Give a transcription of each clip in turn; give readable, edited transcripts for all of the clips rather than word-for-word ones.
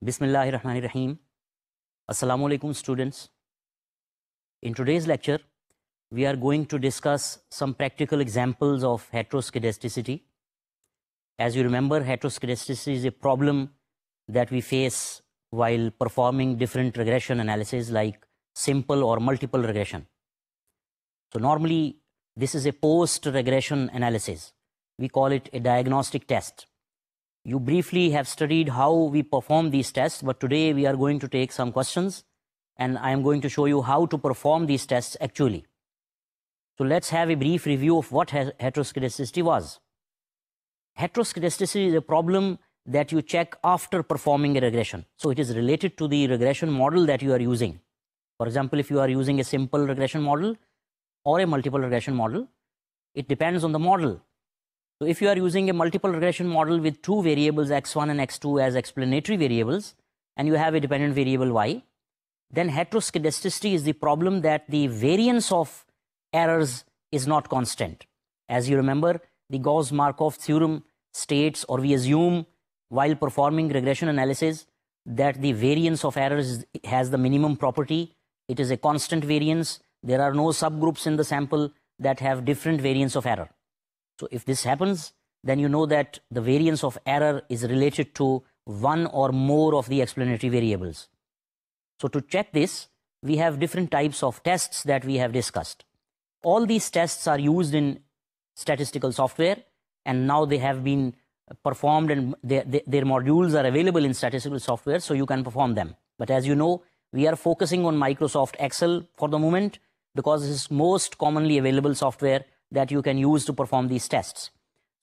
Bismillahirrahmanirrahim. Assalamu alaikum students. In today's lecture, we are going to discuss some practical examples of heteroskedasticity. As you remember, heteroskedasticity is a problem that we face while performing different regression analysis like simple or multiple regression. So normally, this is a post-regression analysis. We call it a diagnostic test. You briefly have studied how we perform these tests, but today we are going to take some questions and I am going to show you how to perform these tests actually. So let's have a brief review of what heteroskedasticity was. Heteroskedasticity is a problem that you check after performing a regression. So it is related to the regression model that you are using. For example, if you are using a simple regression model or a multiple regression model, it depends on the model. So if you are using a multiple regression model with two variables x1 and x2 as explanatory variables, and you have a dependent variable y, then heteroskedasticity is the problem that the variance of errors is not constant. As you remember, the Gauss-Markov theorem states, or we assume while performing regression analysis, that the variance of errors has the minimum property. It is a constant variance. There are no subgroups in the sample that have different variance of error. So if this happens, then you know that the variance of error is related to one or more of the explanatory variables. So to check this, we have different types of tests that we have discussed. All these tests are used in statistical software, and now they have been performed and their modules are available in statistical software, so you can perform them. But as you know, we are focusing on Microsoft Excel for the moment because this is most commonly available software that you can use to perform these tests.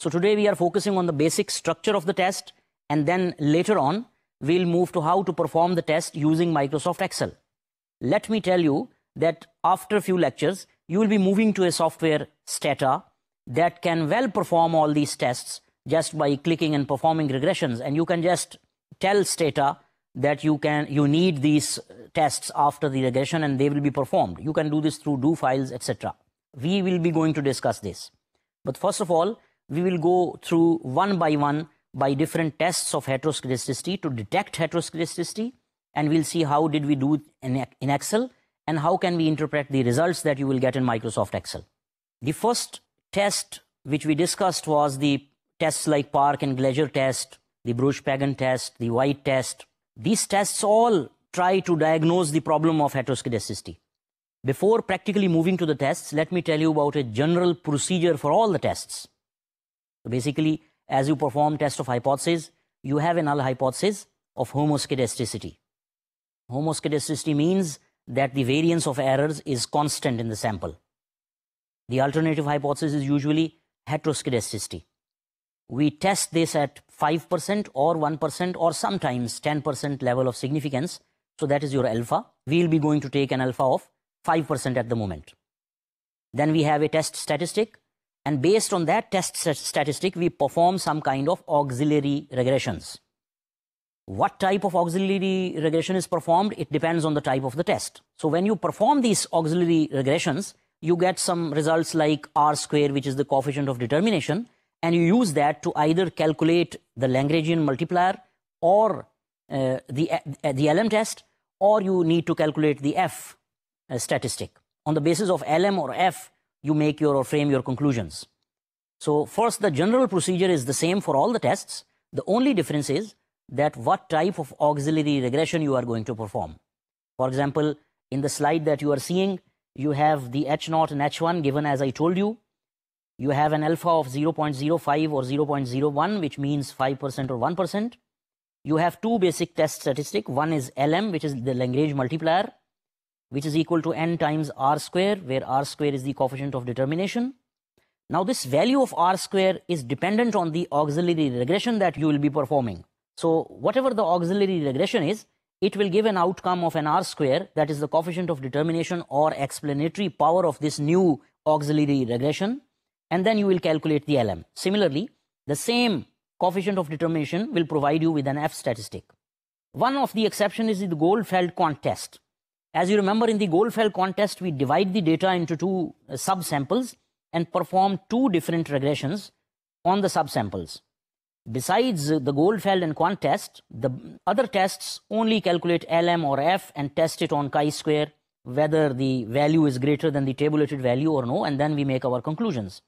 So today we are focusing on the basic structure of the test, and then later on we'll move to how to perform the test using Microsoft Excel. Let me tell you that after a few lectures you will be moving to a software, Stata, that can well perform all these tests just by clicking and performing regressions, and you can just tell Stata that you need these tests after the regression and they will be performed. You can do this through do files, etc. We will be going to discuss this. But first of all, we will go through one by different tests of heteroskedasticity to detect heteroskedasticity, and we'll see how did we do in Excel and how can we interpret the results that you will get in Microsoft Excel. The first test which we discussed was the tests like Park and Glaser test, the Bruch-Pagan test, the White test. These tests all try to diagnose the problem of heteroskedasticity. Before practically moving to the tests, let me tell you about a general procedure for all the tests. So basically, as you perform test of hypothesis, you have a null hypothesis of homoskedasticity. Homoskedasticity means that the variance of errors is constant in the sample. The alternative hypothesis is usually heteroskedasticity. We test this at 5% or 1% or sometimes 10% level of significance. So that is your alpha. We'll be going to take an alpha of 5% at the moment. Then we have a test statistic, and based on that test statistic, we perform some kind of auxiliary regressions. What type of auxiliary regression is performed? It depends on the type of the test. So when you perform these auxiliary regressions, you get some results like R square, which is the coefficient of determination, and you use that to either calculate the Lagrangian multiplier or the LM test, or you need to calculate the F statistic. On the basis of LM or F, you make your or frame your conclusions. So first, the general procedure is the same for all the tests. The only difference is that what type of auxiliary regression you are going to perform. For example, in the slide that you are seeing, you have the H0 and H1 given as I told you. You have an alpha of 0.05 or 0.01, which means 5% or 1%. You have two basic test statistics. One is LM, which is the Lagrange multiplier, which is equal to n times R square, where R square is the coefficient of determination. Now this value of R square is dependent on the auxiliary regression that you will be performing. So whatever the auxiliary regression is, it will give an outcome of an R square, that is the coefficient of determination or explanatory power of this new auxiliary regression, and then you will calculate the LM. Similarly, the same coefficient of determination will provide you with an F statistic. One of the exceptions is the Goldfeld-Quandt test. As you remember, in the Goldfeld-Quandt test, we divide the data into two subsamples and perform two different regressions on the subsamples. Besides the Goldfeld and Quant test, the other tests only calculate LM or F and test it on chi-square, whether the value is greater than the tabulated value or no, and then we make our conclusions.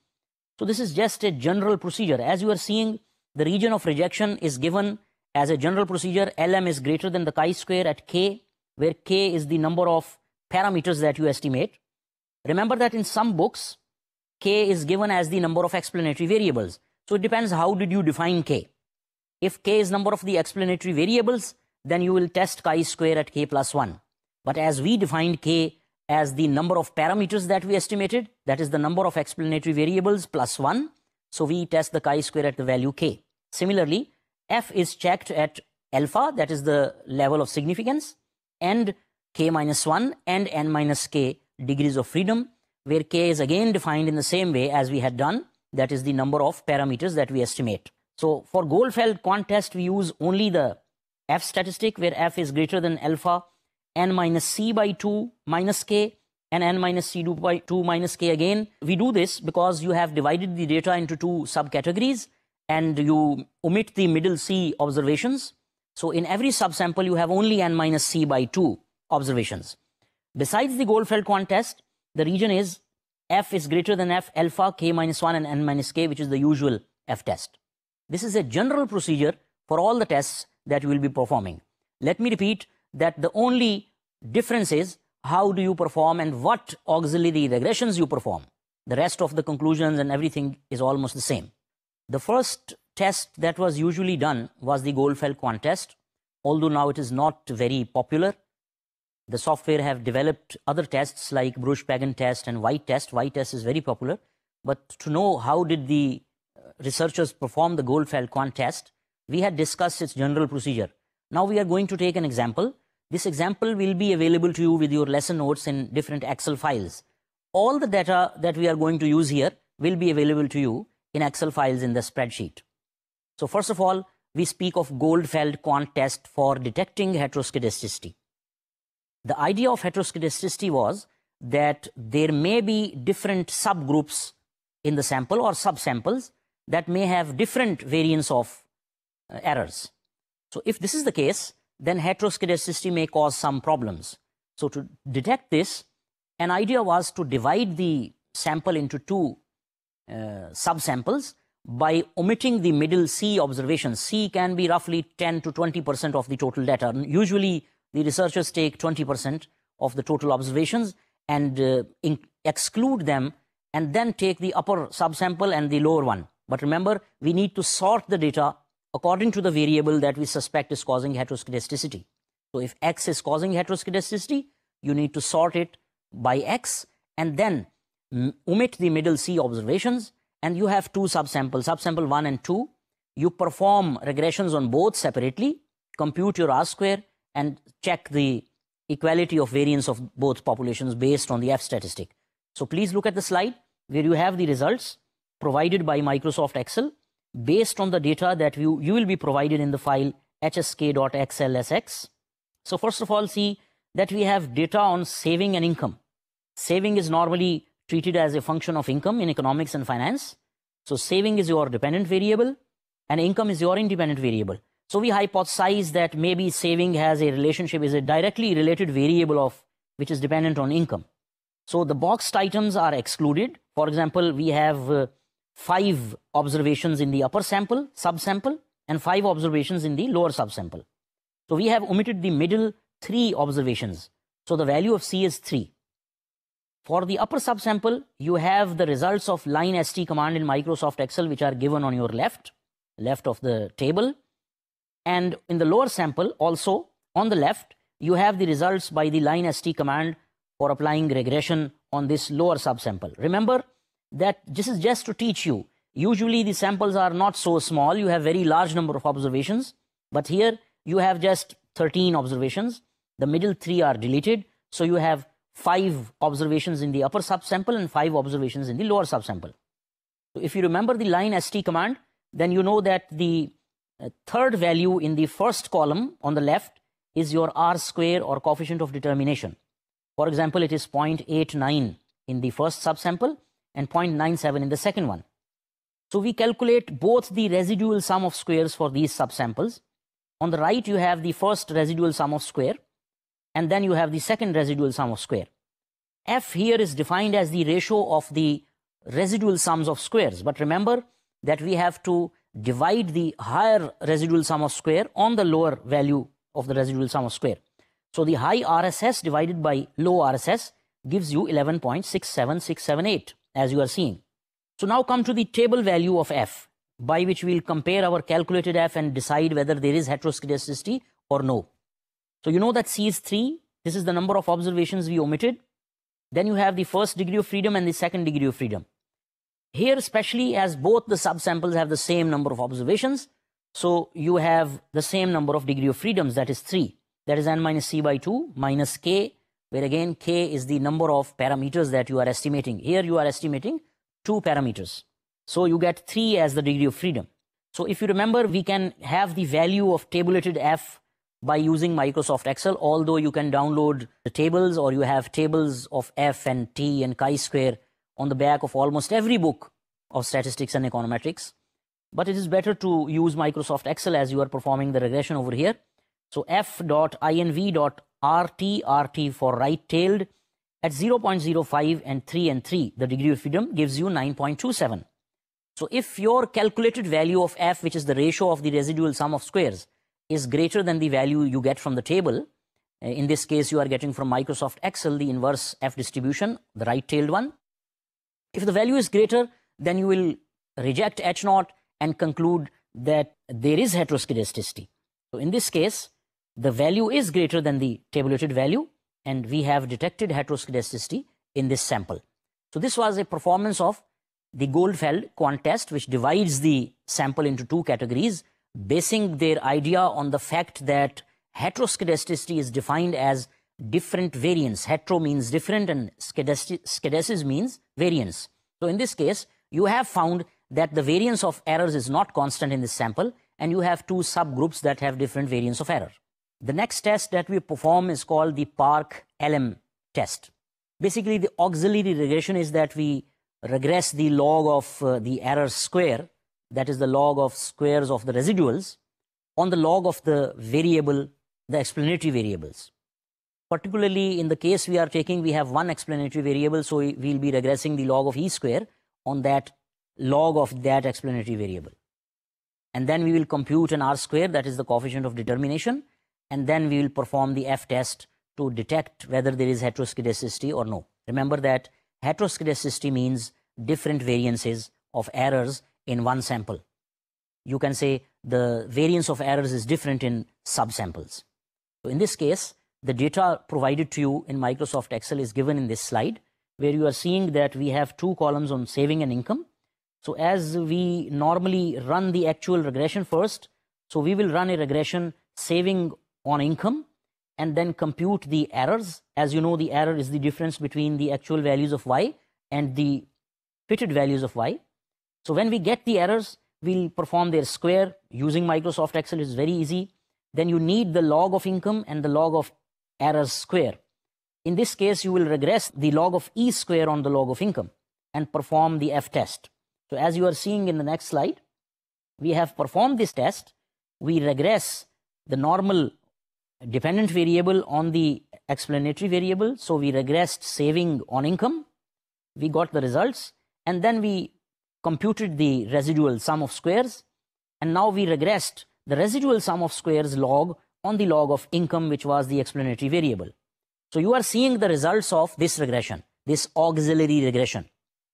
So this is just a general procedure. As you are seeing, the region of rejection is given as a general procedure. LM is greater than the chi-square at K, where K is the number of parameters that you estimate. Remember that in some books, K is given as the number of explanatory variables. So it depends how did you define K. If K is number of the explanatory variables, then you will test chi-square at K plus 1. But as we defined K as the number of parameters that we estimated, that is the number of explanatory variables plus 1, so we test the chi-square at the value K. Similarly, F is checked at alpha, that is the level of significance, and K minus 1 and N minus K degrees of freedom, where K is again defined in the same way as we had done, that is the number of parameters that we estimate. So for Goldfeld Quant test, we use only the F statistic, where F is greater than alpha, N minus C by 2 minus K, and N minus C by 2 minus K again. We do this because you have divided the data into two subcategories, and you omit the middle C observations. So in every subsample, you have only N minus C by 2 observations. Besides the Goldfeld Quant test, the region is F is greater than F alpha, K minus 1 and N minus K, which is the usual F test. This is a general procedure for all the tests that you will be performing. Let me repeat that the only difference is how do you perform and what auxiliary regressions you perform. The rest of the conclusions and everything is almost the same. The first test that was usually done was the Goldfeld Quant test, although now it is not very popular. The software have developed other tests like Bruch-Pagan test and White test. White test is very popular. But to know how did the researchers perform the Goldfeld Quant test, we had discussed its general procedure. Now we are going to take an example. This example will be available to you with your lesson notes in different Excel files. All the data that we are going to use here will be available to you in Excel files in the spreadsheet. So first of all, we speak of Goldfeld Quant test for detecting heteroscedasticity. The idea of heteroscedasticity was that there may be different subgroups in the sample or subsamples that may have different variance of errors. So if this is the case, then heteroscedasticity may cause some problems. So to detect this, an idea was to divide the sample into two subsamples by omitting the middle C observations. C can be roughly 10 to 20% of the total data. Usually, the researchers take 20% of the total observations and exclude them and then take the upper subsample and the lower one. But remember, we need to sort the data according to the variable that we suspect is causing heteroscedasticity. So if X is causing heteroscedasticity, you need to sort it by X and then omit the middle C observations, and you have two subsamples, subsample 1 and 2. You perform regressions on both separately, compute your R-square, and check the equality of variance of both populations based on the F statistic. So please look at the slide where you have the results provided by Microsoft Excel based on the data that you will be provided in the file hsk.xlsx. So first of all, see that we have data on saving and income. Saving is normally treated as a function of income in economics and finance. So saving is your dependent variable and income is your independent variable. So we hypothesize that maybe saving has a relationship, is a directly related variable of which is dependent on income. So the boxed items are excluded. For example, we have 5 observations in the upper sample, subsample, and 5 observations in the lower subsample. So we have omitted the middle 3 observations. So the value of C is 3. For the upper subsample, you have the results of line st command in Microsoft Excel, which are given on your left of the table. And in the lower sample, also on the left, you have the results by the line st command for applying regression on this lower subsample. Remember that this is just to teach you. Usually the samples are not so small. You have very large number of observations. But here you have just 13 observations. The middle 3 are deleted. So you have 5 observations in the upper subsample and 5 observations in the lower subsample. So if you remember the line st command, then you know that the third value in the first column on the left is your R-square or coefficient of determination. For example, it is 0.89 in the first subsample and 0.97 in the second one. So we calculate both the residual sum of squares for these subsamples. On the right, you have the first residual sum of square, and then you have the second residual sum of square. F here is defined as the ratio of the residual sums of squares. But remember that we have to divide the higher residual sum of square on the lower value of the residual sum of square. So the high RSS divided by low RSS gives you 11.67678, as you are seeing. So now come to the table value of F, by which we will compare our calculated F and decide whether there is heteroscedasticity or no. So you know that C is 3. This is the number of observations we omitted. Then you have the first degree of freedom and the second degree of freedom. Here, especially as both the subsamples have the same number of observations, so you have the same number of degree of freedoms, that is 3. That is n minus c by 2 minus k, where again k is the number of parameters that you are estimating. Here you are estimating 2 parameters. So you get 3 as the degree of freedom. So if you remember, we can have the value of tabulated F by using Microsoft Excel, although you can download the tables, or you have tables of F and T and chi-square on the back of almost every book of statistics and econometrics. But it is better to use Microsoft Excel as you are performing the regression over here. So f.inv.rt for right-tailed at 0.05 and 3 and 3, the degree of freedom gives you 9.27. So if your calculated value of F, which is the ratio of the residual sum of squares, is greater than the value you get from the table, in this case you are getting from Microsoft Excel the inverse F distribution, the right-tailed one. If the value is greater, then you will reject H0 and conclude that there is heteroscedasticity. So in this case, the value is greater than the tabulated value, and we have detected heteroscedasticity in this sample. So this was a performance of the Goldfeld quant test, which divides the sample into 2 categories, basing their idea on the fact that heteroscedasticity is defined as different variance. Hetero means different and skedesis means variance. So in this case, you have found that the variance of errors is not constant in this sample, and you have 2 subgroups that have different variance of error. The next test that we perform is called the Park-LM test. Basically, the auxiliary regression is that we regress the log of the error square, that is the log of squares of the residuals, on the log of the variable, the explanatory variables. Particularly in the case we are taking, we have one explanatory variable, so we will be regressing the log of E square on that log of that explanatory variable. And then we will compute an R square, that is the coefficient of determination, and then we will perform the F test to detect whether there is heteroscedasticity or no. Remember that heteroscedasticity means different variances of errors in one sample. You can say the variance of errors is different in subsamples. So in this case, the data provided to you in Microsoft Excel is given in this slide, where you are seeing that we have 2 columns on saving and income. So as we normally run the actual regression first, so we will run a regression saving on income and then compute the errors. As you know, the error is the difference between the actual values of Y and the fitted values of Y. So when we get the errors, we'll perform their square using Microsoft Excel. It's very easy. Then you need the log of income and the log of errors square. In this case, you will regress the log of E square on the log of income and perform the F test. So as you are seeing in the next slide, we have performed this test. We regress the normal dependent variable on the explanatory variable. So we regressed saving on income. We got the results, and then we computed the residual sum of squares, and now we regressed the residual sum of squares log on the log of income, which was the explanatory variable. So you are seeing the results of this regression, this auxiliary regression.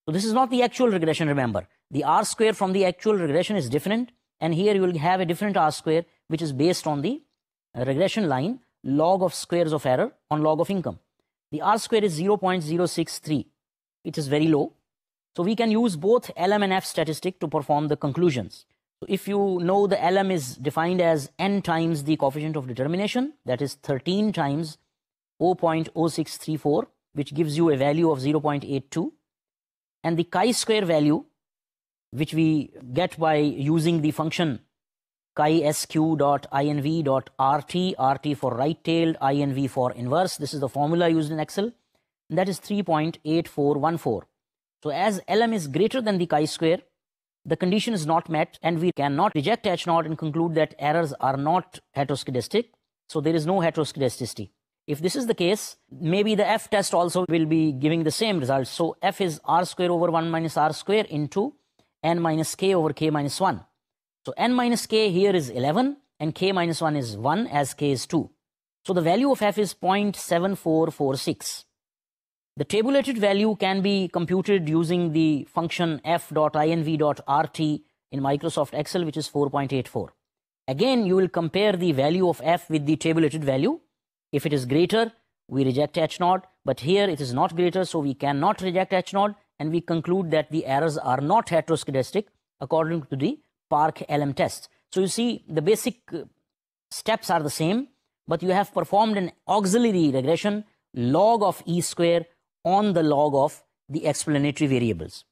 So this is not the actual regression, remember. The R square from the actual regression is different, and here you will have a different R square, which is based on the regression line log of squares of error on log of income. The R square is 0.063. It is very low. So we can use both LM and F statistic to perform the conclusions. So if you know, the LM is defined as n times the coefficient of determination, that is 13 times 0.0634, which gives you a value of 0.82. And the chi-square value, which we get by using the function chi-sq.inv.rt, RT for right-tailed, INV for inverse. This is the formula used in Excel. And that is 3.8414. So as LM is greater than the chi-square, the condition is not met, and we cannot reject H0 and conclude that errors are not heteroscedastic. So there is no heteroscedasticity. If this is the case, maybe the F test also will be giving the same results. So F is R square over 1 minus R square into N minus K over K minus 1. So N minus K here is 11 and K minus 1 is 1 as K is 2. So the value of F is 0.7446. The tabulated value can be computed using the function f.inv.rt in Microsoft Excel, which is 4.84. Again, you will compare the value of F with the tabulated value. If it is greater, we reject H0, but here it is not greater, so we cannot reject H0, and we conclude that the errors are not heteroscedastic according to the Park-LM test. So you see, the basic steps are the same, but you have performed an auxiliary regression log of E square on the log of the explanatory variables.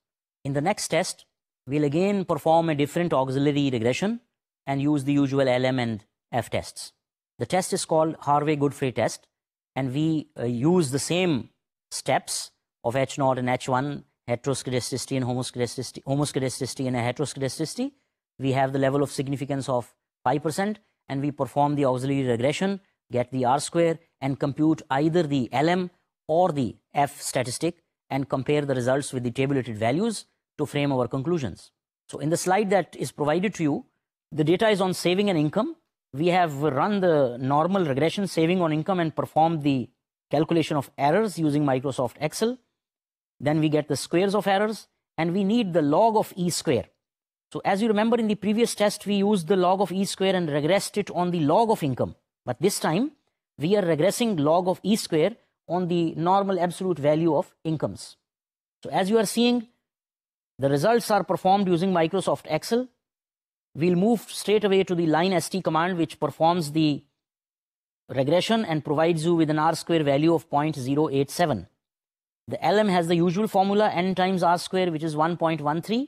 In the next test, we'll again perform a different auxiliary regression and use the usual LM and F tests. The test is called Harvey-Godfrey test, and we use the same steps of H0 and H1, heteroscedasticity and homoscedasticity and a heteroscedasticity. We have the level of significance of 5%, and we perform the auxiliary regression, get the R square, and compute either the LM or the F statistic and compare the results with the tabulated values to frame our conclusions. So in the slide that is provided to you, the data is on saving and income. We have run the normal regression saving on income and performed the calculation of errors using Microsoft Excel. Then we get the squares of errors, and we need the log of E square. So as you remember, in the previous test, we used the log of E square and regressed it on the log of income. But this time, we are regressing log of E square on the normal absolute value of incomes. So as you are seeing, the results are performed using Microsoft Excel. We'll move straight away to the line st command, which performs the regression and provides you with an R square value of 0.087. The LM has the usual formula, n times R square, which is 1.13,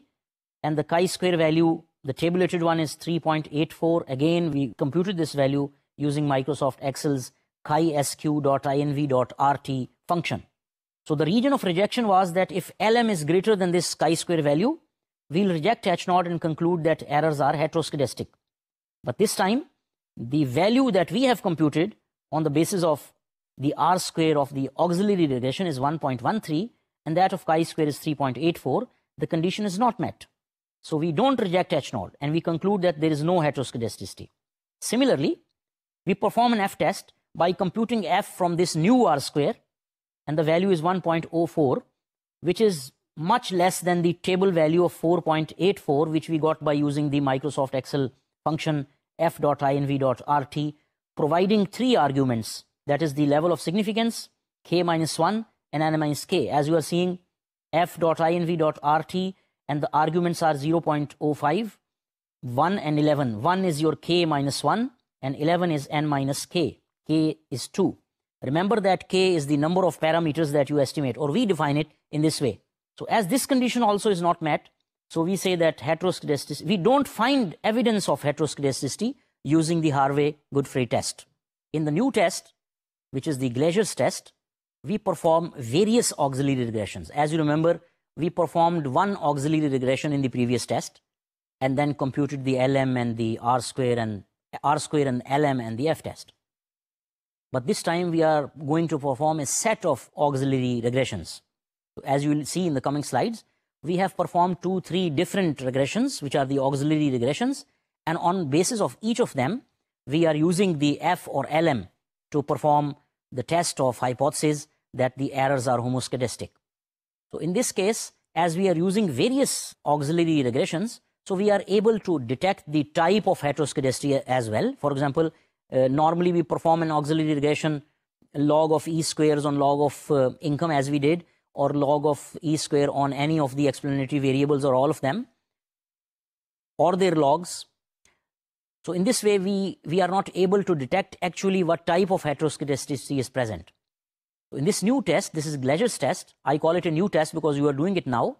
and the chi-square value, the tabulated one, is 3.84. Again, we computed this value using Microsoft Excel's chi-sq.inv.rt function. So the region of rejection was that if LM is greater than this chi-square value, we'll reject H0 and conclude that errors are heteroscedastic. But this time, the value that we have computed on the basis of the R square of the auxiliary regression is 1.13, and that of chi-square is 3.84. The condition is not met. So we don't reject H0, and we conclude that there is no heteroscedasticity. Similarly, we perform an F test by computing F from this new R square, and the value is 1.04, which is much less than the table value of 4.84, which we got by using the Microsoft Excel function f.inv.rt, providing three arguments, that is the level of significance, k minus 1, and n minus k. As you are seeing, f.inv.rt, and the arguments are 0.05, 1 and 11. 1 is your k minus 1, and 11 is n minus k. K is 2. Remember that k is the number of parameters that you estimate, or we define it in this way. So as this condition also is not met, so we say that heteroscedasticity, we don't find evidence of heteroscedasticity using the Harvey-Godfrey test. In the new test, which is the Glazer's test, we perform various auxiliary regressions. As you remember, we performed one auxiliary regression in the previous test, and then computed the LM and the R square and LM and the F test. But this time we are going to perform a set of auxiliary regressions. As you will see in the coming slides, we have performed 2-3 different regressions, which are the auxiliary regressions, and on basis of each of them, we are using the F or LM to perform the test of hypothesis that the errors are homoscedastic. So in this case, as we are using various auxiliary regressions, so we are able to detect the type of heteroscedasticity as well. For example, normally we perform an auxiliary regression log of E squares on log of income, as we did, or log of E square on any of the explanatory variables or all of them, or their logs. So in this way, we are not able to detect actually what type of heteroscedasticity is present. So in this new test, this is Glazer's test. I call it a new test because you are doing it now.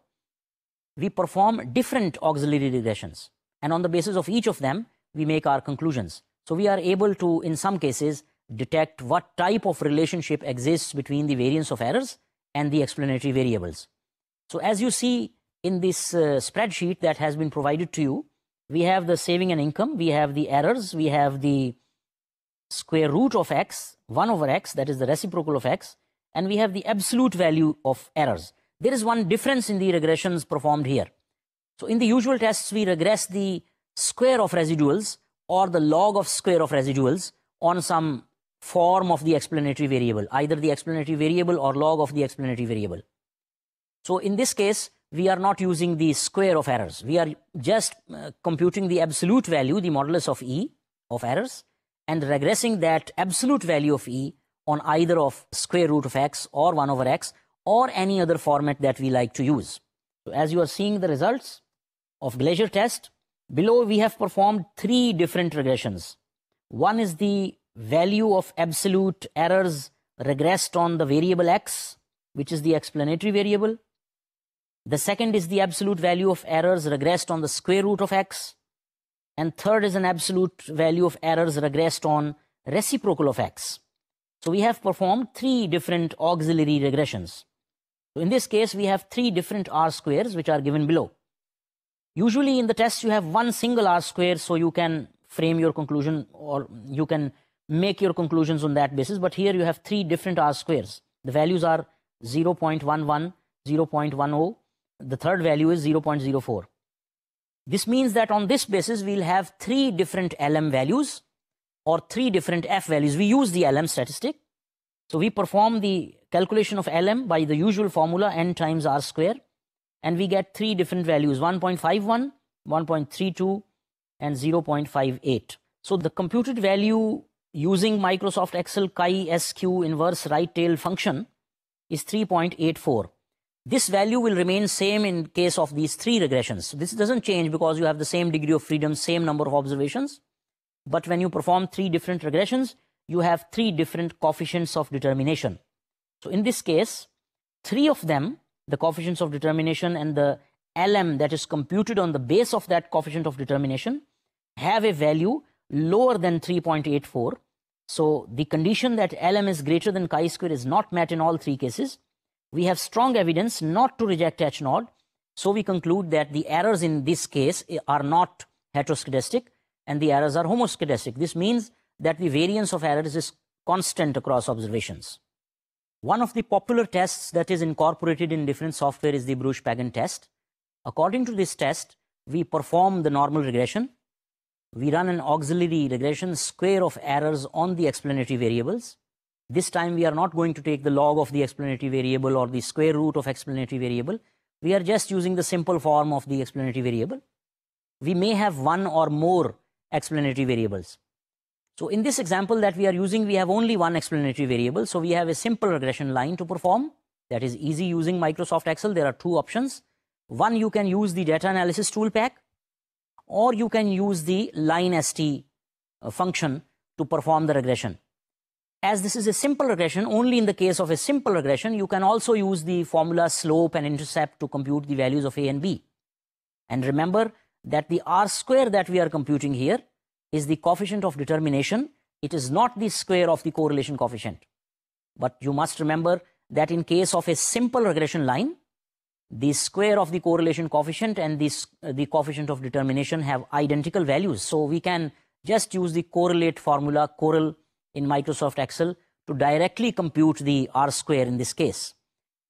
We perform different auxiliary regressions, and on the basis of each of them, we make our conclusions. So we are able to, in some cases, detect what type of relationship exists between the variance of errors and the explanatory variables. So as you see, in this spreadsheet that has been provided to you, we have the saving and income, we have the errors, we have the square root of x, 1 over x, that is the reciprocal of x, and we have the absolute value of errors. There is one difference in the regressions performed here. So in the usual tests, we regress the square of residuals or the log of square of residuals on some form of the explanatory variable, either the explanatory variable or log of the explanatory variable. So in this case, we are not using the square of errors. We are just computing the absolute value, the modulus of E of errors, and regressing that absolute value of E on either of square root of x or 1 over x or any other format that we like to use. So as you are seeing the results of Glaser test, below we have performed 3 different regressions. One is the value of absolute errors regressed on the variable x, which is the explanatory variable. The second is the absolute value of errors regressed on the square root of x. And third is an absolute value of errors regressed on reciprocal of x. So we have performed 3 different auxiliary regressions. So in this case, we have 3 different R squares which are given below. Usually in the test, you have one single R square, so you can frame your conclusion or you can make your conclusions on that basis. But here you have 3 different R squares. The values are 0.11, 0.10. The third value is 0.04. This means that on this basis, we'll have 3 different LM values or 3 different F values. We use the LM statistic. So we perform the calculation of LM by the usual formula n times R square. And we get 3 different values, 1.51, 1.32, and 0.58. So the computed value using Microsoft Excel chi-sq inverse right-tailed function is 3.84. This value will remain same in case of these 3 regressions. So this doesn't change because you have the same degree of freedom, same number of observations. But when you perform 3 different regressions, you have 3 different coefficients of determination. So in this case, 3 of them, the coefficients of determination and the LM that is computed on the base of that coefficient of determination, have a value lower than 3.84. So the condition that LM is greater than chi-square is not met in all 3 cases. We have strong evidence not to reject H naught. So we conclude that the errors in this case are not heteroscedastic and the errors are homoscedastic. This means that the variance of errors is constant across observations. One of the popular tests that is incorporated in different software is the Bruch-Pagan test. According to this test, we perform the normal regression. We run an auxiliary regression square of errors on the explanatory variables. This time we are not going to take the log of the explanatory variable or the square root of explanatory variable. We are just using the simple form of the explanatory variable. We may have one or more explanatory variables. So in this example that we are using, we have only one explanatory variable. So we have a simple regression line to perform. That is easy using Microsoft Excel. There are 2 options. One, you can use the data analysis tool pack, or you can use the line-st function to perform the regression. As this is a simple regression, only in the case of a simple regression, you can also use the formula slope and intercept to compute the values of A and B. And remember that the R square that we are computing here is the coefficient of determination. It is not the square of the correlation coefficient. But you must remember that in case of a simple regression line, the square of the correlation coefficient and the coefficient of determination have identical values. So we can just use the correlate formula, correl, in Microsoft Excel to directly compute the R square in this case.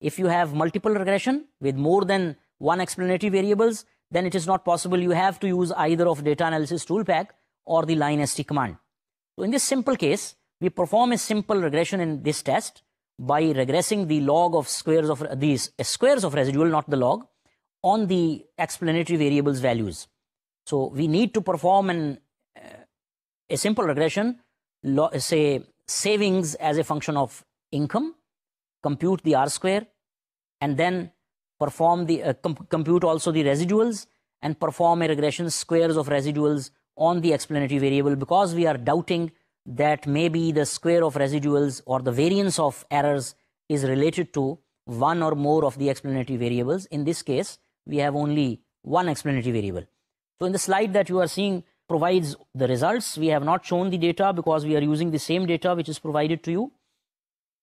If you have multiple regression with more than one explanatory variables, then it is not possible. You have to use either of data analysis tool pack or the line-st command. So in this simple case, we perform a simple regression in this test by regressing the log of squares of these squares of residual, not the log, on the explanatory variables values. So we need to perform a simple regression, say savings as a function of income, compute the R square, and then perform the compute also the residuals and perform a regression squares of residuals on the explanatory variable, because we are doubting that maybe the square of residuals or the variance of errors is related to one or more of the explanatory variables. In this case, we have only one explanatory variable. So in the slide that you are seeing provides the results. We have not shown the data because we are using the same data which is provided to you.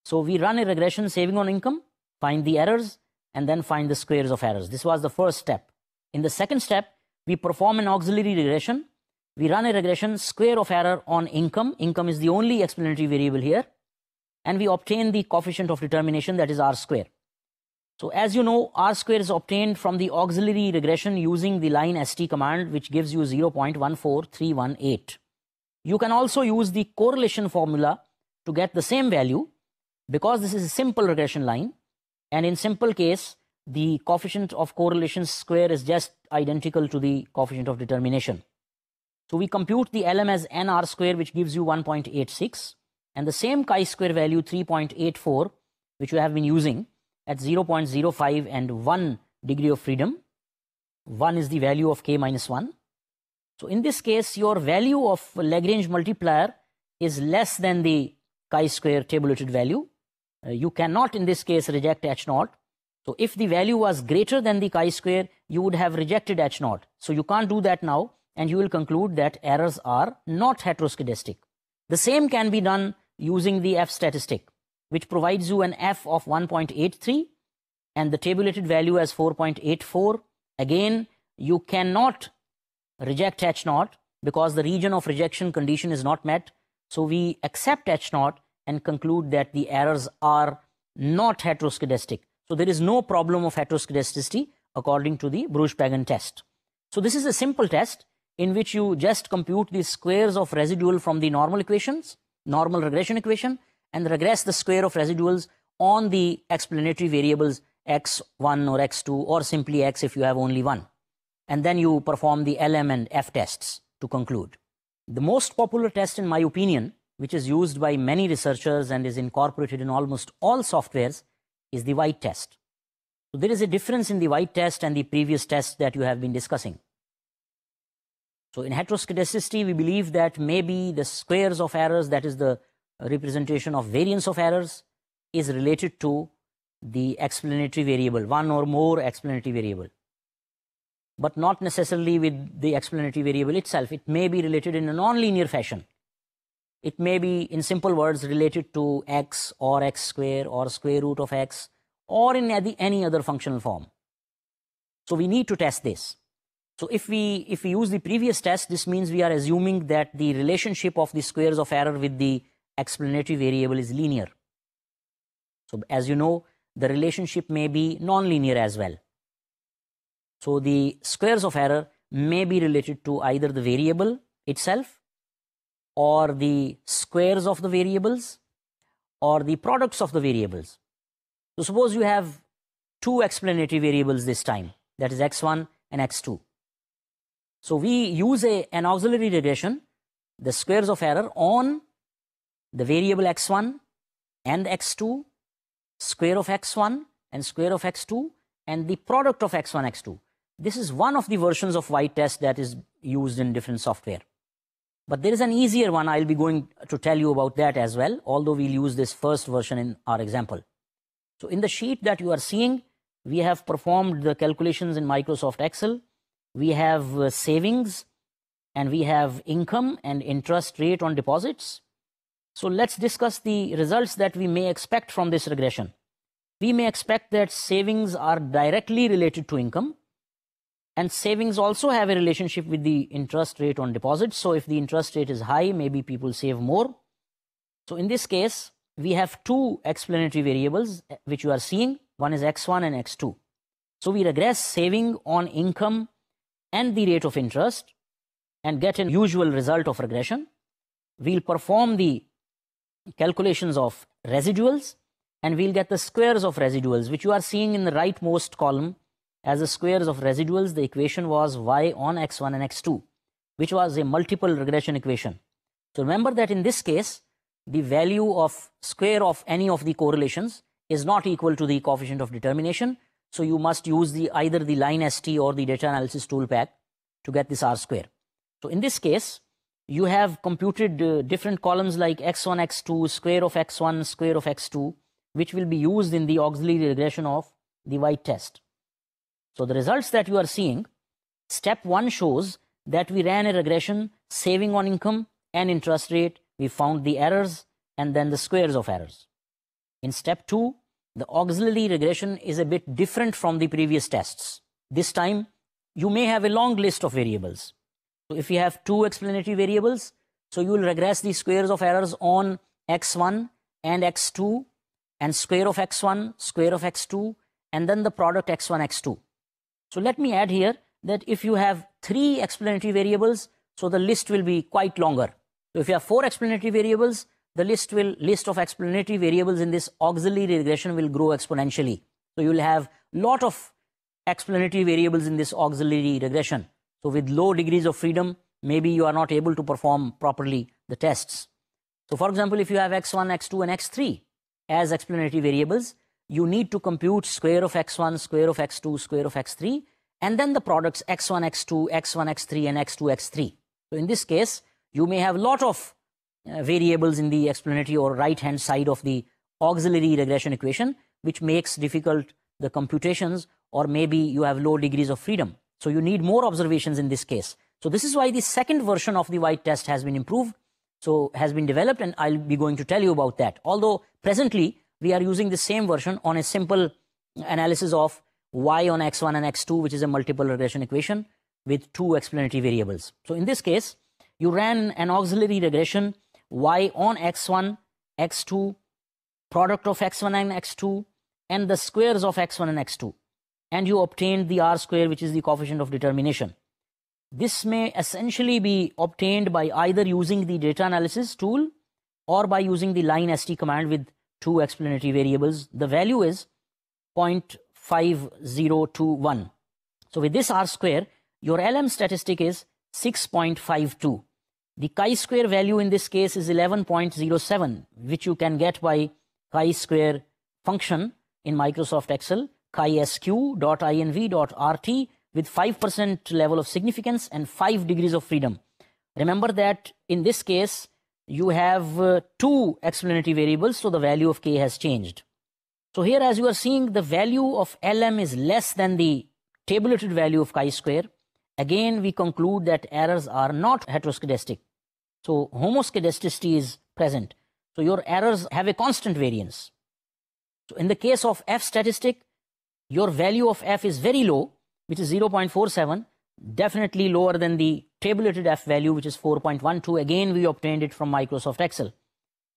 So we run a regression saving on income, find the errors, and then find the squares of errors. This was the first step. In the second step, we perform an auxiliary regression. We run a regression square of error on income. Income is the only explanatory variable here. And we obtain the coefficient of determination, that is R square. So as you know, R square is obtained from the auxiliary regression using the line st command, which gives you 0.14318. You can also use the correlation formula to get the same value, because this is a simple regression line. And in simple case, the coefficient of correlation square is just identical to the coefficient of determination. So we compute the LM as nr square, which gives you 1.86, and the same chi-square value 3.84, which we have been using at 0.05 and 1 degree of freedom. 1 is the value of k minus 1. So in this case, your value of Lagrange multiplier is less than the chi-square tabulated value. You cannot in this case reject H0. So if the value was greater than the chi-square, you would have rejected H0. So you can't do that now, and you will conclude that errors are not heteroscedastic. The same can be done using the F statistic, which provides you an F of 1.83 and the tabulated value as 4.84. Again, you cannot reject H0 because the region of rejection condition is not met. So we accept H0 and conclude that the errors are not heteroscedastic. So there is no problem of heteroscedasticity according to the Bruce-Pagan test. So this is a simple test in which you just compute the squares of residual from the normal equations, normal regression equation, and regress the square of residuals on the explanatory variables x1 or x2 or simply x if you have only one. And then you perform the LM and F tests to conclude. The most popular test, in my opinion, which is used by many researchers and is incorporated in almost all softwares, is the White test. So there is a difference in the White test and the previous tests that you have been discussing. So in heteroscedasticity, we believe that maybe the squares of errors, that is the representation of variance of errors, is related to the explanatory variable, one or more explanatory variable, but not necessarily with the explanatory variable itself. It may be related in a non-linear fashion. It may be, in simple words, related to x or x square or square root of x or in any other functional form. So we need to test this. So if we use the previous test, this means we are assuming that the relationship of the squares of error with the explanatory variable is linear. So as you know, the relationship may be non-linear as well. So the squares of error may be related to either the variable itself or the squares of the variables or the products of the variables. So suppose you have two explanatory variables this time, that is x1 and x2. So we use an auxiliary regression, the squares of error on the variable x1 and x2, square of x1 and square of x2, and the product of x1, x2. This is one of the versions of White test that is used in different software. But there is an easier one. I'll be going to tell you about that as well, although we'll use this first version in our example. So in the sheet that you are seeing, we have performed the calculations in Microsoft Excel. We have savings, and we have income and interest rate on deposits. So let's discuss the results that we may expect from this regression. We may expect that savings are directly related to income, and savings also have a relationship with the interest rate on deposits. So if the interest rate is high, maybe people save more. So in this case, we have two explanatory variables which you are seeing. One is x1 and x2. So we regress saving on income and the rate of interest and get an usual result of regression. We'll perform the calculations of residuals and we'll get the squares of residuals, which you are seeing in the rightmost column as the squares of residuals. The equation was y on x1 and x2, which was a multiple regression equation. So remember that in this case, the value of square of any of the correlations is not equal to the coefficient of determination. So you must use either the line ST or the data analysis tool pack to get this R square. So in this case, you have computed different columns like x1, x2, square of x1, square of x2, which will be used in the auxiliary regression of the White test. So the results that you are seeing, step 1 shows that we ran a regression saving on income and interest rate. We found the errors and then the squares of errors. In step 2, the auxiliary regression is a bit different from the previous tests. This time, you may have a long list of variables. So if you have two explanatory variables, so you will regress the squares of errors on x1 and x2 and square of x1, square of x2, and then the product x1, x2. So let me add here that if you have three explanatory variables, so the list will be quite longer. So if you have four explanatory variables, the list of explanatory variables in this auxiliary regression will grow exponentially. So you will have lot of explanatory variables in this auxiliary regression. So with low degrees of freedom, maybe you are not able to perform properly the tests. So for example, if you have x1, x2, and x3 as explanatory variables, you need to compute square of x1, square of x2, square of x3, and then the products x1, x2, x1, x3, and x2, x3. So in this case, you may have a lot of variables in the explanatory or right-hand side of the auxiliary regression equation, which makes difficult the computations, or maybe you have low degrees of freedom. So you need more observations in this case. So this is why the second version of the white test has been improved, so has been developed, and I'll be going to tell you about that. Although presently we are using the same version on a simple analysis of y on x1 and x2, which is a multiple regression equation with two explanatory variables. So in this case, you ran an auxiliary regression y on x1, x2, product of x1 and x2, and the squares of x1 and x2. And you obtained the R square, which is the coefficient of determination. This may essentially be obtained by either using the data analysis tool or by using the line st command with two explanatory variables. The value is 0.5021. So with this R square, your LM statistic is 6.52. The chi-square value in this case is 11.07, which you can get by chi-square function in Microsoft Excel, chi-sq.inv.rt, with 5% level of significance and 5 degrees of freedom. Remember that in this case, you have two explanatory variables, so the value of k has changed. So here, as you are seeing, the value of LM is less than the tabulated value of chi-square. Again, we conclude that errors are not heteroscedastic. So homoscedasticity is present. So your errors have a constant variance. So in the case of F statistic, your value of F is very low, which is 0.47, definitely lower than the tabulated F value, which is 4.12. Again, we obtained it from Microsoft Excel.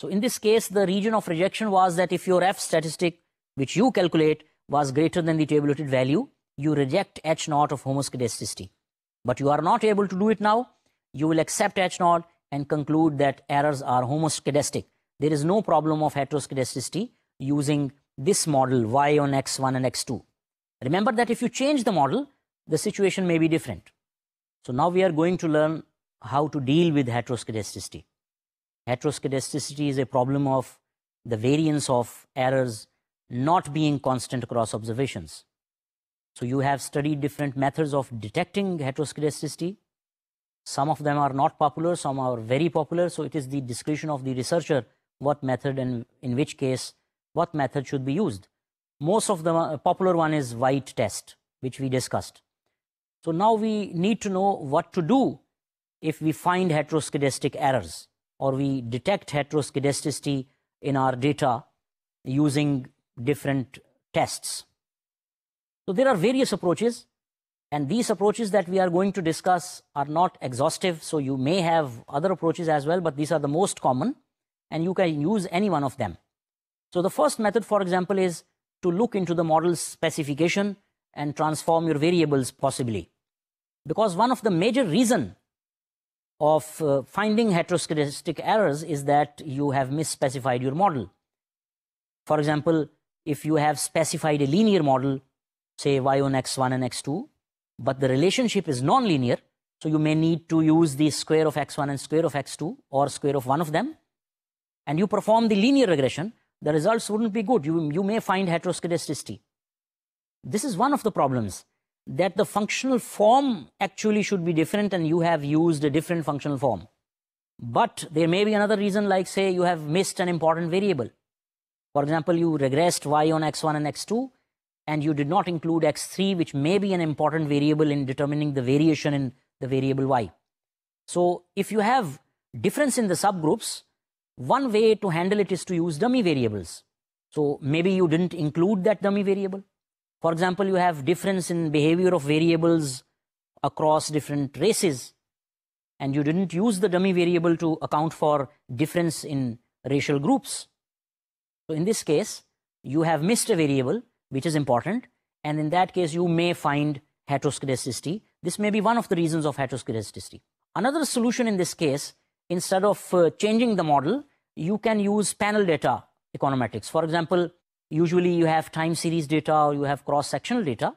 So in this case, the region of rejection was that if your F statistic, which you calculate, was greater than the tabulated value, you reject H naught of homoscedasticity. But you are not able to do it now. You will accept H naught and conclude that errors are homoscedastic. There is no problem of heteroscedasticity using this model y on x1 and x2. Remember that if you change the model, the situation may be different. So now we are going to learn how to deal with heteroscedasticity. Heteroscedasticity is a problem of the variance of errors not being constant across observations. So you have studied different methods of detecting heteroscedasticity. Some of them are not popular, some are very popular. So it is the discretion of the researcher what method and in which case what method should be used. Most of the popular one is white test, which we discussed. So now we need to know what to do if we find heteroscedastic errors or we detect heteroscedasticity in our data using different tests. So there are various approaches, and these approaches that we are going to discuss are not exhaustive. So you may have other approaches as well, but these are the most common and you can use any one of them. So the first method, for example, is to look into the model's specification and transform your variables possibly. Because one of the major reasons of finding heteroscedastic errors is that you have misspecified your model. For example, if you have specified a linear model, say y on x1 and x2, but the relationship is non-linear, so you may need to use the square of x1 and square of x2 or square of one of them, and you perform the linear regression, the results wouldn't be good. You may find heteroscedasticity. This is one of the problems, that the functional form actually should be different and you have used a different functional form. But there may be another reason, like say you have missed an important variable. For example, you regressed y on x1 and x2 and you did not include x3, which may be an important variable in determining the variation in the variable y. So if you have difference in the subgroups, one way to handle it is to use dummy variables. So maybe you didn't include that dummy variable. For example, you have difference in behavior of variables across different races, and you didn't use the dummy variable to account for difference in racial groups. So in this case, you have missed a variable which is important, and in that case you may find heteroscedasticity. This may be one of the reasons of heteroscedasticity. Another solution in this case, instead of changing the model, you can use panel data econometrics. For example, usually you have time series data or you have cross-sectional data.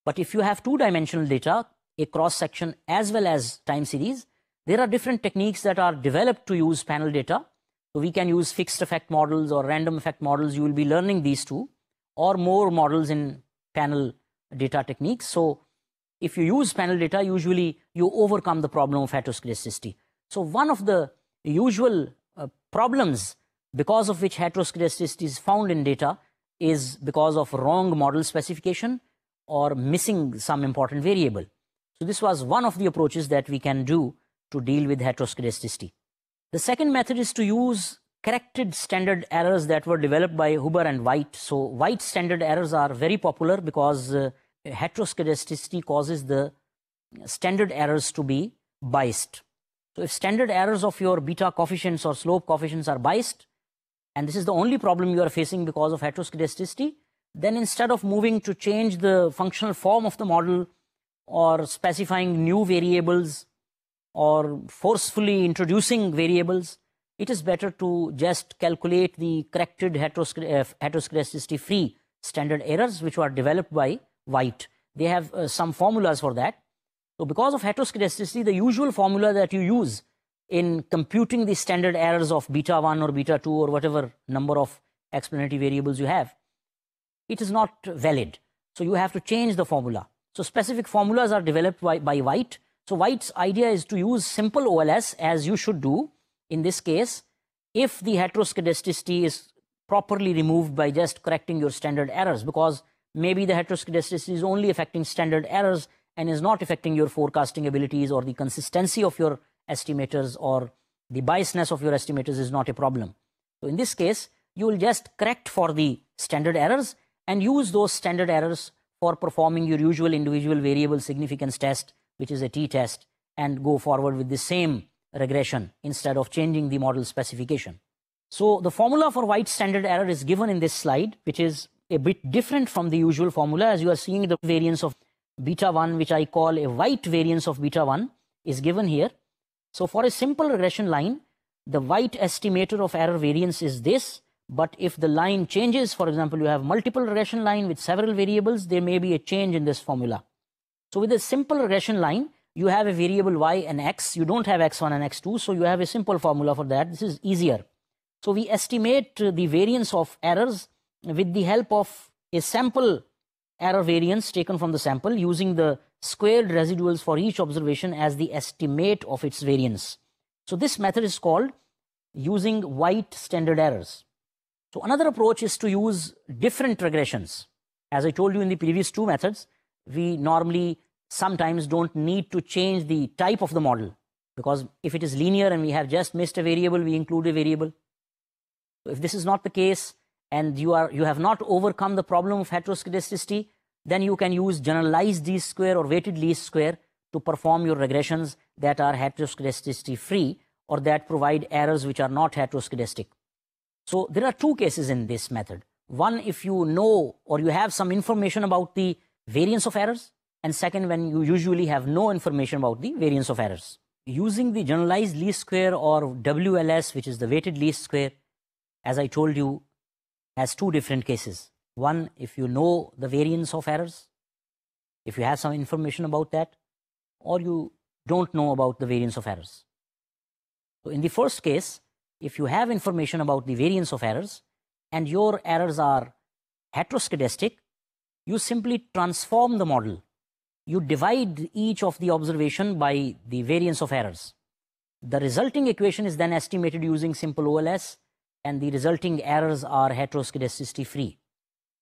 But if you have two-dimensional data, a cross-section as well as time series, there are different techniques that are developed to use panel data. So we can use fixed effect models or random effect models. You will be learning these two, or more models in panel data techniques. So if you use panel data, usually you overcome the problem of heteroscedasticity. So one of the usual problems because of which heteroscedasticity is found in data is because of wrong model specification or missing some important variable. So this was one of the approaches that we can do to deal with heteroscedasticity. The second method is to use corrected standard errors that were developed by Huber and White. So White standard errors are very popular because heteroscedasticity causes the standard errors to be biased. So if standard errors of your beta coefficients or slope coefficients are biased, and this is the only problem you are facing because of heteroscedasticity, then instead of moving to change the functional form of the model or specifying new variables or forcefully introducing variables, it is better to just calculate the corrected heteroscedasticity free standard errors which were developed by White. They have some formulas for that. So because of heteroscedasticity, the usual formula that you use in computing the standard errors of beta 1 or beta 2 or whatever number of explanatory variables you have, it is not valid. So you have to change the formula. So specific formulas are developed by White. So White's idea is to use simple OLS, as you should do in this case, if the heteroscedasticity is properly removed by just correcting your standard errors, because maybe the heteroscedasticity is only affecting standard errors and is not affecting your forecasting abilities, or the consistency of your estimators or the biasness of your estimators is not a problem. So in this case, you will just correct for the standard errors and use those standard errors for performing your usual individual variable significance test, which is a t-test, and go forward with the same regression instead of changing the model specification. So the formula for White standard error is given in this slide, which is a bit different from the usual formula. As you are seeing, the variance of beta 1, which I call a White variance of beta 1, is given here. So for a simple regression line, the White estimator of error variance is this. But if the line changes, for example, you have multiple regression line with several variables, there may be a change in this formula. So with a simple regression line, you have a variable y and x. You don't have x1 and x2, so you have a simple formula for that. This is easier. So we estimate the variance of errors with the help of a sample error variance taken from the sample, using the squared residuals for each observation as the estimate of its variance. So this method is called using White standard errors. So another approach is to use different regressions. As I told you in the previous two methods, we normally sometimes don't need to change the type of the model, because if it is linear and we have just missed a variable, we include a variable. So if this is not the case and you have not overcome the problem of heteroscedasticity, then you can use generalized least square or weighted least square to perform your regressions that are heteroscedasticity free, or that provide errors which are not heteroscedastic. So there are two cases in this method. One, if you know or you have some information about the variance of errors, and second, when you usually have no information about the variance of errors. Using the generalized least square, or WLS, which is the weighted least square, as I told you, has two different cases. One, if you know the variance of errors, if you have some information about that, or you don't know about the variance of errors. So in the first case, if you have information about the variance of errors and your errors are heteroscedastic, you simply transform the model. You divide each of the observation by the variance of errors. The resulting equation is then estimated using simple OLS, and the resulting errors are heteroscedasticity free.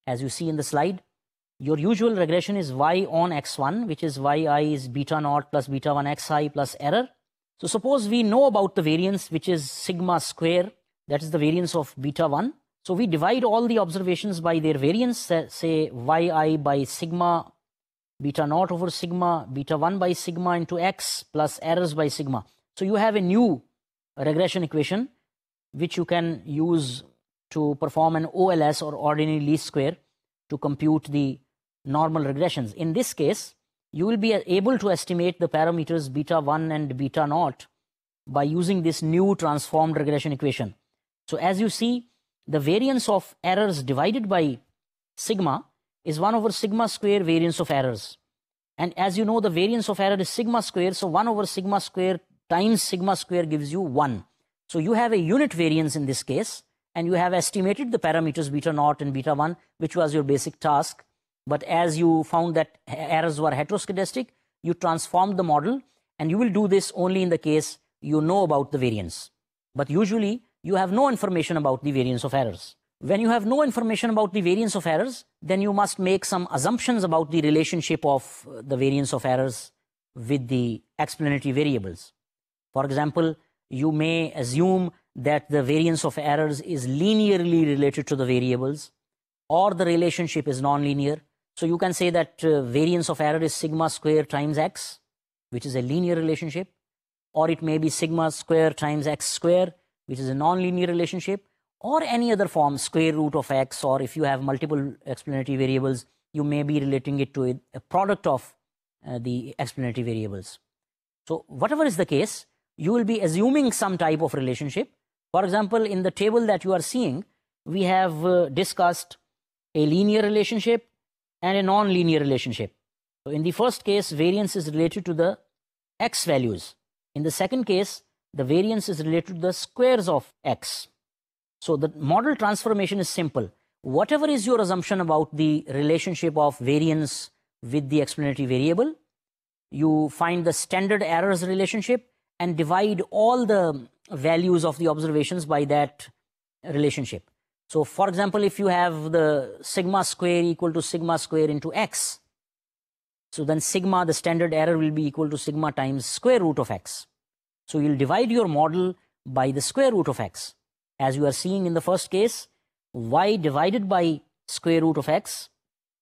As you see in the slide, your usual regression is y on x1, which is yi is beta naught plus beta 1 xi plus error. So suppose we know about the variance, which is sigma square, that is the variance of beta 1. So we divide all the observations by their variance, say yi by sigma beta naught over sigma, beta 1 by sigma into x plus errors by sigma. So you have a new regression equation which you can use to perform an OLS, or ordinary least square, to compute the normal regressions. In this case, you will be able to estimate the parameters beta 1 and beta naught by using this new transformed regression equation. So as you see, the variance of errors divided by sigma is 1 over sigma square variance of errors. And as you know, the variance of error is sigma square, so 1 over sigma square times sigma square gives you 1. So you have a unit variance in this case, and you have estimated the parameters beta naught and beta 1, which was your basic task. But as you found that errors were heteroscedastic, you transformed the model, and you will do this only in the case you know about the variance. But usually, you have no information about the variance of errors. When you have no information about the variance of errors, then you must make some assumptions about the relationship of the variance of errors with the explanatory variables. For example, you may assume that the variance of errors is linearly related to the variables, or the relationship is nonlinear. So you can say that variance of error is sigma square times x, which is a linear relationship, or it may be sigma square times x square, which is a nonlinear relationship, or any other form, square root of x, or if you have multiple explanatory variables, you may be relating it to a product of the explanatory variables. So whatever is the case, you will be assuming some type of relationship. For example, in the table that you are seeing, we have discussed a linear relationship and a non-linear relationship. So in the first case, variance is related to the x values. In the second case, the variance is related to the squares of x. So the model transformation is simple. Whatever is your assumption about the relationship of variance with the explanatory variable, you find the standard errors relationship and divide all the values of the observations by that relationship. So for example, if you have the sigma square equal to sigma square into x, so then sigma, the standard error, will be equal to sigma times square root of x. So you'll divide your model by the square root of x. As you are seeing in the first case, y divided by square root of x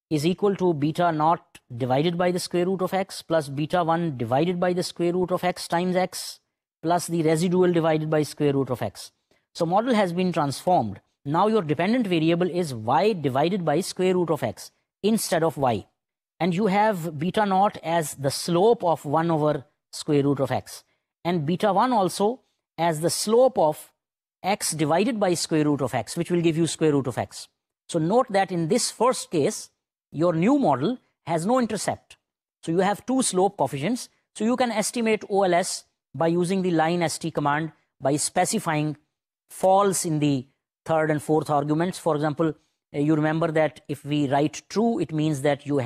is equal to beta naught divided by the square root of x plus beta 1 divided by the square root of x times x plus the residual divided by square root of x. So model has been transformed. Now your dependent variable is y divided by square root of x instead of y. And you have beta naught as the slope of 1 over square root of x, and beta 1 also as the slope of x divided by square root of x, which will give you square root of x. So note that in this first case, your new model has no intercept. So you have two slope coefficients. So you can estimate OLS by using the line st command by specifying false in the third and fourth arguments. For example, you remember that if we write true, it means that you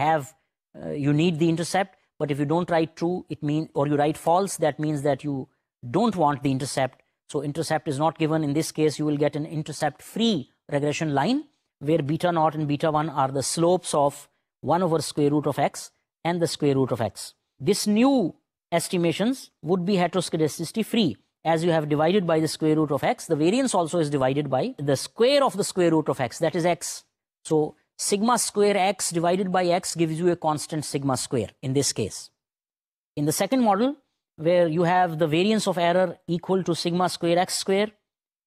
need the intercept. But if you don't write true, it means, or you write false, that means that you don't want the intercept. So intercept is not given. In this case, you will get an intercept-free regression line where beta naught and beta 1 are the slopes of 1 over square root of x and the square root of x. This new estimations would be heteroscedasticity free. As you have divided by the square root of x, the variance also is divided by the square of the square root of x, that is x. So sigma square x divided by x gives you a constant sigma square in this case. In the second model, where you have the variance of error equal to sigma square x square,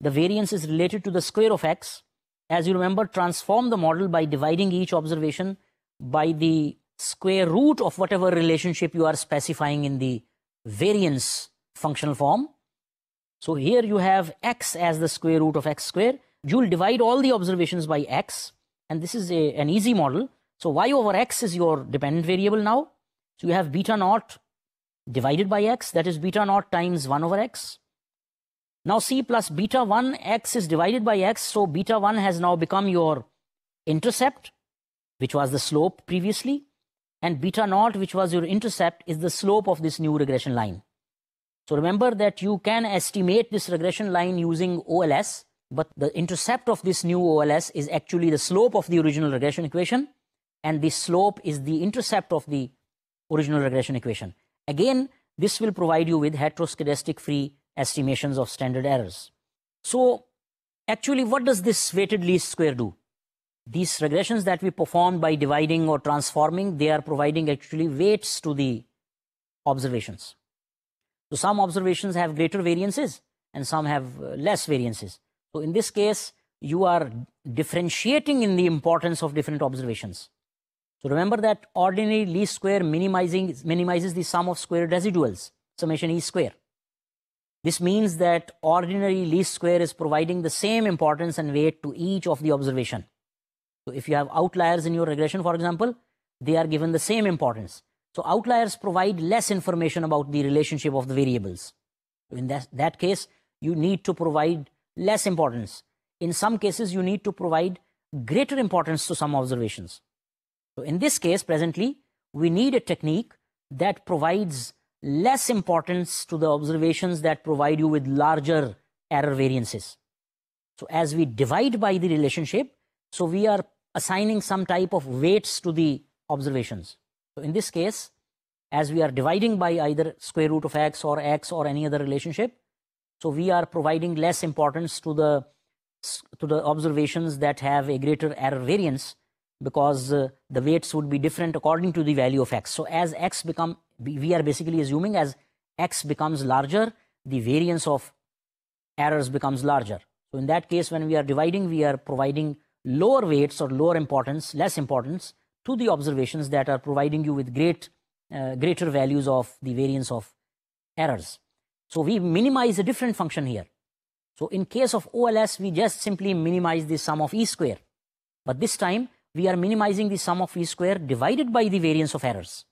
the variance is related to the square of x. As you remember, transform the model by dividing each observation by the square root of whatever relationship you are specifying in the variance functional form. So here you have x as the square root of x square. You will divide all the observations by x, and this is an easy model. So y over x is your dependent variable now. So you have beta naught divided by x, that is beta naught times 1 over x. Now c plus beta 1 x is divided by x, so beta 1 has now become your intercept, which was the slope previously, and beta naught, which was your intercept, is the slope of this new regression line. So remember that you can estimate this regression line using OLS, but the intercept of this new OLS is actually the slope of the original regression equation, and the slope is the intercept of the original regression equation. Again, this will provide you with heteroscedastic free estimations of standard errors. So actually, what does this weighted least square do? These regressions that we performed by dividing or transforming, they are providing actually weights to the observations. So some observations have greater variances and some have less variances. So in this case, you are differentiating in the importance of different observations. So remember that ordinary least square minimizes the sum of squared residuals, summation E square. This means that ordinary least square is providing the same importance and weight to each of the observation. So if you have outliers in your regression, for example, they are given the same importance. So outliers provide less information about the relationship of the variables. In that case, you need to provide less importance. In some cases, you need to provide greater importance to some observations. So in this case, presently, we need a technique that provides less importance to the observations that provide you with larger error variances. So as we divide by the relationship, so we are assigning some type of weights to the observations. So in this case, as we are dividing by either square root of x or any other relationship, so we are providing less importance to the observations that have a greater error variance, because the weights would be different according to the value of x. So as x become, we are basically assuming as x becomes larger, the variance of errors becomes larger. So in that case, when we are dividing, we are providing lower weights or lower importance, less importance to the observations that are providing you with greater values of the variance of errors. So we minimize a different function here. So in case of OLS, we just simply minimize the sum of E square. But this time, we are minimizing the sum of E square divided by the variance of errors.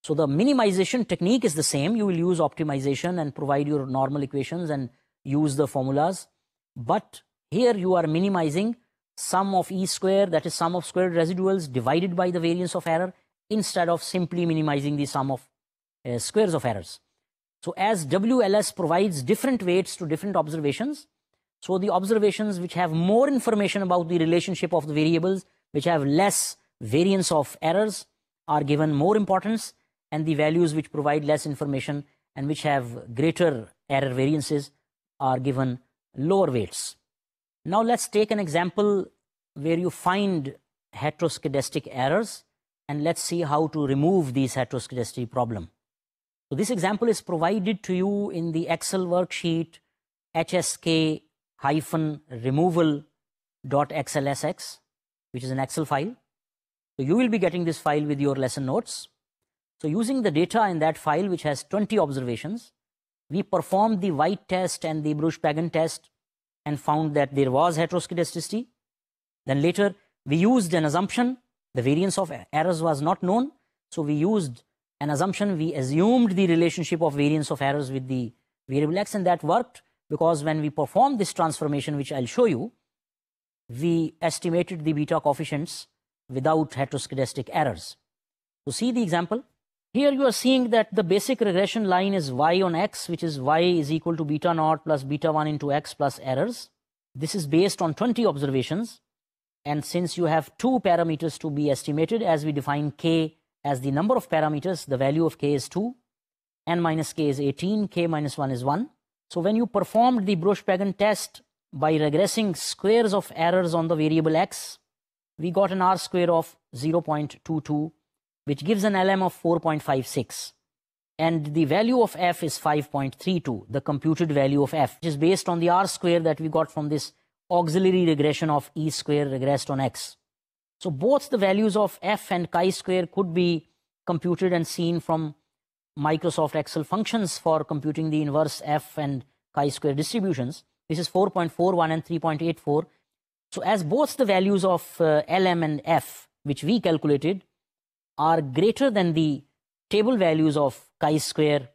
So the minimization technique is the same. You will use optimization and provide your normal equations and use the formulas. But here you are minimizing sum of E square, that is sum of squared residuals divided by the variance of error, instead of simply minimizing the sum of squares of errors. So as WLS provides different weights to different observations, so the observations which have more information about the relationship of the variables, which have less variance of errors, are given more importance, and the values which provide less information and which have greater error variances are given lower weights. Now let's take an example where you find heteroscedastic errors, and let's see how to remove these heteroscedasticity problem. So this example is provided to you in the Excel worksheet hsk-removal.xlsx, which is an Excel file. So you will be getting this file with your lesson notes. So using the data in that file, which has 20 observations, we performed the White test and the Bruch-Pagan test and found that there was heteroscedasticity. Then later, we used an assumption. The variance of errors was not known. So we used an assumption. We assumed the relationship of variance of errors with the variable x, and that worked because when we performed this transformation, which I'll show you, we estimated the beta coefficients without heteroscedastic errors. So see the example. Here you are seeing that the basic regression line is y on x, which is y is equal to beta naught plus beta 1 into x plus errors. This is based on 20 observations. And since you have two parameters to be estimated, as we define k as the number of parameters, the value of k is 2, n minus k is 18, k minus 1 is 1. So when you performed the Bruch-Pagan test by regressing squares of errors on the variable x, we got an R square of 0.22, which gives an LM of 4.56. And the value of f is 5.32, the computed value of f, which is based on the R square that we got from this auxiliary regression of E square regressed on x. So both the values of f and chi-square could be computed and seen from Microsoft Excel functions for computing the inverse f and chi-square distributions. This is 4.41 and 3.84. So as both the values of LM and f, which we calculated, are greater than the table values of chi-square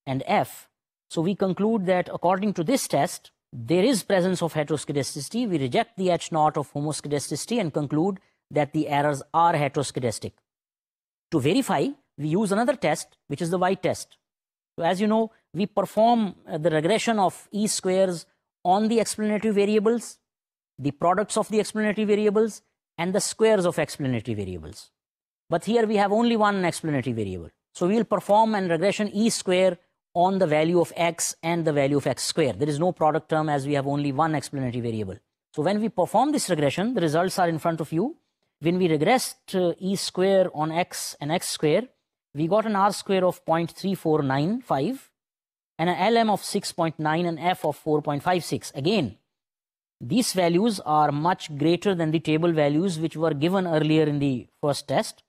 and f, so we conclude that according to this test, there is presence of heteroscedasticity. We reject the H naught of homoscedasticity and conclude that the errors are heteroscedastic. To verify, we use another test, which is the White test. So as you know, we perform the regression of E squares on the explanatory variables, the products of the explanatory variables, and the squares of explanatory variables. But here we have only one explanatory variable. So we will perform an regression E square on the value of x and the value of x square. There is no product term as we have only one explanatory variable. So when we perform this regression, the results are in front of you. When we regressed E square on X and X square, we got an R square of 0.3495 and an LM of 6.9 and F of 4.56. Again, these values are much greater than the table values which were given earlier in the first test.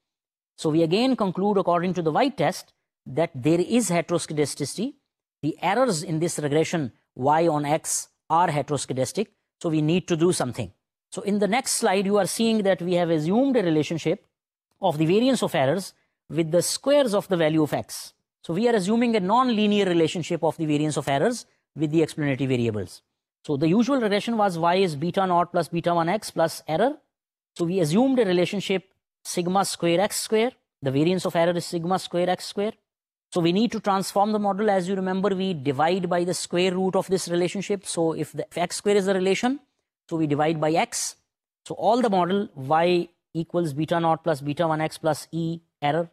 So we again conclude, according to the White test, that there is heteroscedasticity. The errors in this regression Y on X are heteroscedastic. So we need to do something. So in the next slide, you are seeing that we have assumed a relationship of the variance of errors with the squares of the value of X. So we are assuming a non-linear relationship of the variance of errors with the explanatory variables. So the usual regression was Y is beta naught plus beta 1X plus error. So we assumed a relationship sigma square X square. The variance of error is sigma square X square. So we need to transform the model. As you remember, we divide by the square root of this relationship. So if X square is the relation, so we divide by X. So all the model Y equals beta naught plus beta 1X plus E error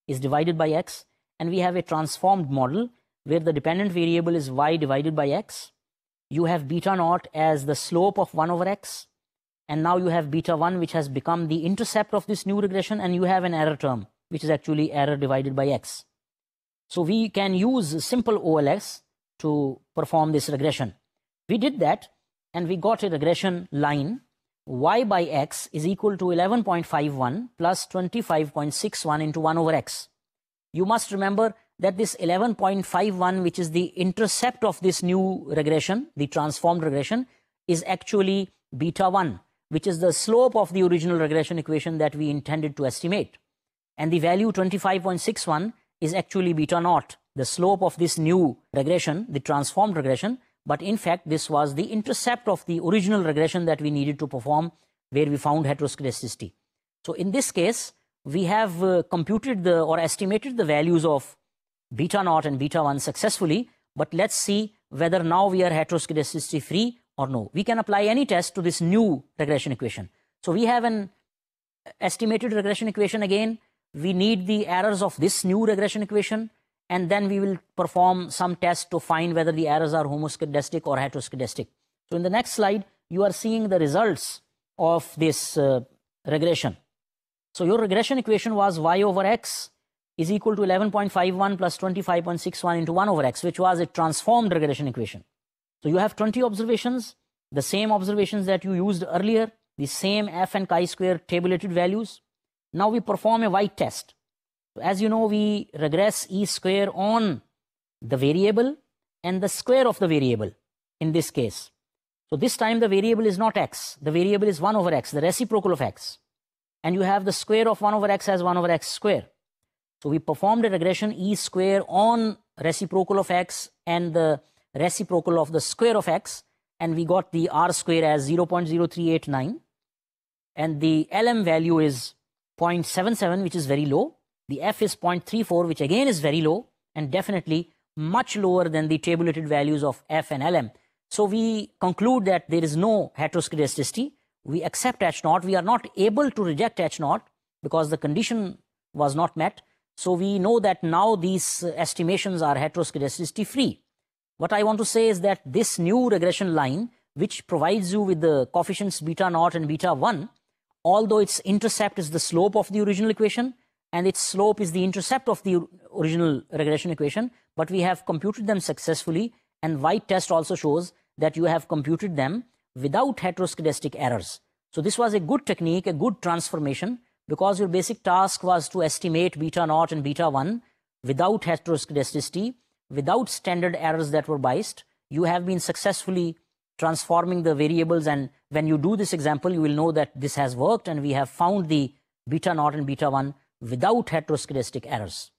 is divided by X. And we have a transformed model where the dependent variable is Y divided by X. You have beta naught as the slope of 1 over X. And now you have beta 1, which has become the intercept of this new regression. And you have an error term, which is actually error divided by X. So we can use simple OLS to perform this regression. We did that, and we got a regression line. Y by X is equal to 11.51 plus 25.61 into 1 over X. You must remember that this 11.51, which is the intercept of this new regression, the transformed regression, is actually beta 1, which is the slope of the original regression equation that we intended to estimate. And the value 25.61 is actually beta naught, the slope of this new regression, the transformed regression. But in fact, this was the intercept of the original regression that we needed to perform, where we found heteroscedasticity. So in this case, we have computed or estimated the values of beta naught and beta 1 successfully. But let's see whether now we are heteroscedasticity free or no. We can apply any test to this new regression equation. So we have an estimated regression equation again. We need the errors of this new regression equation, and then we will perform some test to find whether the errors are homoscedastic or heteroscedastic. So in the next slide, you are seeing the results of this regression. So your regression equation was Y over X is equal to 11.51 plus 25.61 into 1 over X, which was a transformed regression equation. So you have 20 observations, the same observations that you used earlier, the same F and chi-square tabulated values. Now we perform a White test. So as you know, we regress E square on the variable and the square of the variable in this case. So this time the variable is not X. The variable is 1 over X, the reciprocal of X. And you have the square of 1 over X as 1 over X square. So we performed a regression E square on reciprocal of X and the reciprocal of the square of X. And we got the R square as 0.0389. And the LM value is 0.77, which is very low. The F is 0.34, which again is very low and definitely much lower than the tabulated values of F and LM. So we conclude that there is no heteroscedasticity. We accept H naught. We are not able to reject H naught because the condition was not met. So we know that now these estimations are heteroscedasticity free. What I want to say is that this new regression line, which provides you with the coefficients beta naught and beta 1, although its intercept is the slope of the original equation and its slope is the intercept of the original regression equation, but we have computed them successfully, and White test also shows that you have computed them without heteroscedastic errors. So this was a good technique, a good transformation, because your basic task was to estimate beta naught and beta 1 without heteroscedasticity, without standard errors that were biased. You have been successfully transforming the variables, and when you do this example, you will know that this has worked and we have found the beta naught and beta 1 without heteroscedastic errors.